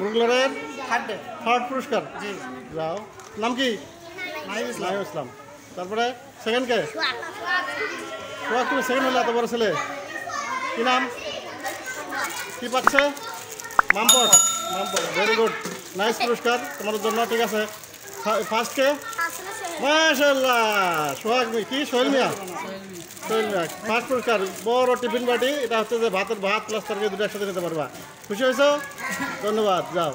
মুরগলারের third পুরস্কার যাও নাম কি নাইম ইসলাম তারপরে সেকেন্ড কে সোহাগ তুমি সেকেন্ড হলে এত বড় ছেলে কি নাম কি পাচ্ছে মামপট ভেরি গুড নাইস পুরস্কার তোমাদের জন্য ঠিক আছে ফার্স্ট কে মাশাআল্লাহ সোহাগ কি সোহেল মিয়া ফার্স্ট পুরস্কার বড় টিফিন বাটি এটা হচ্ছে যে ভাত প্লাস তরকারি দুটো একসাথে খেতে পারবা খুশি হয়েছো ধন্যবাদ যাও